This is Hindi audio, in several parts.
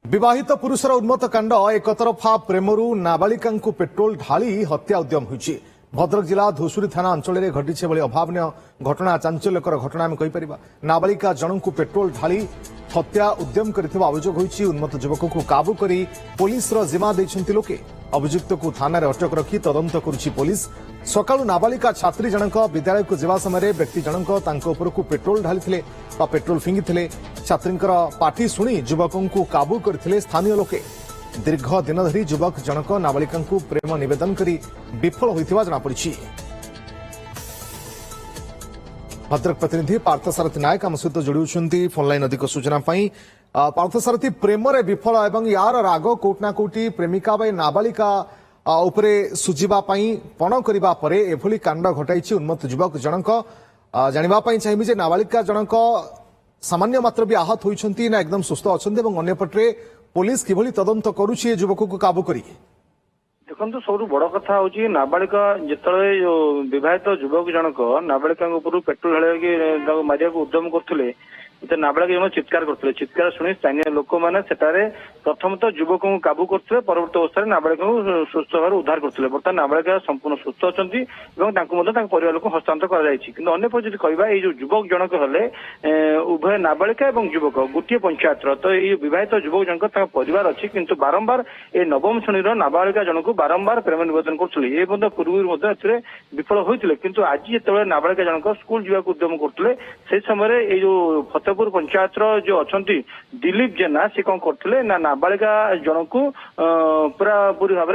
विवाहित पुरुषर उन्मत्त कांड एकतरफा प्रेमरू नाबालिका पेट्रोल ढाली हत्या उद्यम होइछि। भद्रक जिला धुसुरी थाना अंचल में घटी भली अभावन घटना चांचल्यकर घटना आम कहीपर। नाबालिका जनक पेट्रोल ढाली हत्या उद्यम करथिबा अभियोग होइछि। उन्मत्त युवक को काबू करी पुलिस जिम्मा देइछन्ति लोके। अभियुक्त को थाना अटक रखी तदंत करुछि पुलिस। सकाळु नाबालिका छात्री जनक विद्यालय को जीवा समय व्यक्ति जनक तांको उपरकू पेट्रोल ढाली पेट्रोल फिंगी छात्रींकर पार्टी शुणी युवक को काबू करथिले स्थानीय लोके। दीर्घ दिन धरी युवक जनक नाबालिका प्रेम निवेदन करी विफल होइथिबा जणापड़िछि। भद्रक प्रतिनिधि पार्थसारथी नायक आम सहित जोड़ी फोनलाइन अधिक सूचना पार्थसारथी प्रेम विफल एवं यार राग कोटना कोटी प्रेमिका नाबालिका उपरे सुझिबा पण करिबा परे एभली कांड घटाई उन्मत्त युवक जनक जानिबा चाहिए जे नाबालिका जनक सामान्य मात्र भी आहत होइछन्ति ना एकदम सुस्थ अछन्ति एवं अन्यपटे पुलिस किभली तदंत करुछि युवक को काबू करी। देखो सब बड़ कथा हूँ नाबालिका जिते विवाहित युवक जनक नाबालिका ऊपर पेट्रोल ढाल मारिया उद्यम करते नाबालिका जन चित्कार करते। चित्कार शुणी स्थानीय लोक मैंने प्रथम तो युवक को काबू करते परवर्त अवस्था नाबालिका सुस्थ भाव उद्धार करते। बर्तमान नाबालिका संपूर्ण सुस्थ अच्छा परिवार लोक हस्तांतर कर कहवा ये युवक जनक हेले उभय नाबालिका और युवक गोटे पंचायत तो ये बहित युवक जनक परिवार अच्छी किंतु बारंबार ये नवम श्रेणी नाबालिका जनक बारंबार प्रेम निवेदन करते पूर्व विफल होते किंतु आज जो नाबालिका जनक स्कूल जावाक उद्यम करते से समय ये जो फतेहपुर पंचायत जो अच्छा दिलीप जेना सी कौन करते ना नाबालिका जनक पूरा पूरी भाव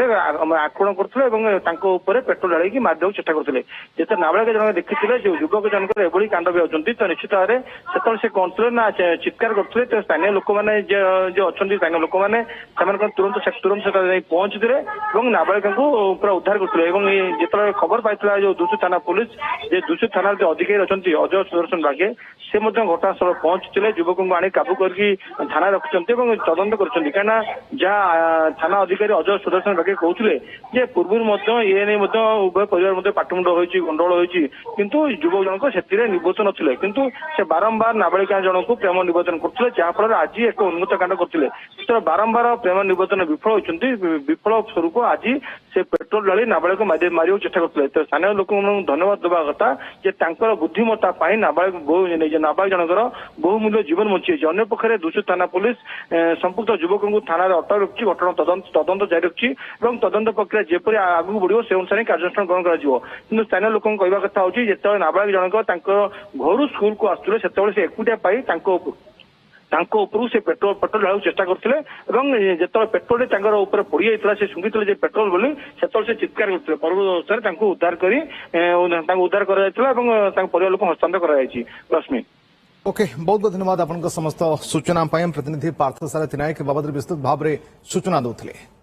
में आक्रमण करते पेट्रोल ढाई मारदेक चेष्टा करते। जिते नाबालिका जनक देखिए जो युवक जनक एभली कांड भी होती तो निश्चित भाव से कौन थे ना चित्कार करते तो स्थानीय लोक मैंने जो अच्छा स्थानीय लोक मैंने तुरंत पहुंचते नाबालिका पूरा उद्धार करते। जिते खबर पाई जो दुसु थाना पुलिस दुसु थाना जो अधिकारी अच्छा अजय सुदर्शन बागे से घटनास्थल पहुंचते युवक को आनी काबू करके थाना रखिंट तदंत कर जहाँ थाना अधिकारी अजय सुदर्शन बागे कहते पूर्व ये नहीं उभय परिवार पाटमुंड हो गंडगोल होती किंतु युवक जनक से निबोध नथिले किंतु से बारंबार नाबालिका जनक को प्रेम निवेदन करते जहाँफल आज एक उन्मत्त कांड करते बारंबार प्रेम निवेदन विफल होती विफल स्वरूप आज से पेट्रोल ढाली नाबालिका मारिया चेष्टा करते। तो स्थानीय लोक धन्यवाद देवा कथा बुद्धिमत्ता नाबालिका जनकर बहुमूल्य जीवन बची अन्य पक्षे दुसु थाना पुलिस संपुक्त युवक को थाना अटक रखी घटना तदंत जारी रखी तदंत प्रक्रिया जेपरी आगू बढ़ो से अनुसार कार्यानुष्ठान ग्रहण कर स्थानीय लोक कहवा कथा हूँ जिते नाबालिका जनक घर स्कूल को आसुले से एकुटिया पाई से पेट्रोल ढाल चेष्टा करते जो पेट्रोल पड़ जाता से शुंगी पेट्रोल बोली से चित्कार करते परवर्त अवस्था उद्धार कर परिवार लोक हस्तांतर कर रश्मि। ओके बहुत बहुत धन्यवाद आपन समस्त सूचना प्रतिनिधि पार्थसारथी नायक बाबद विस्तृत भाव में सूचना देते।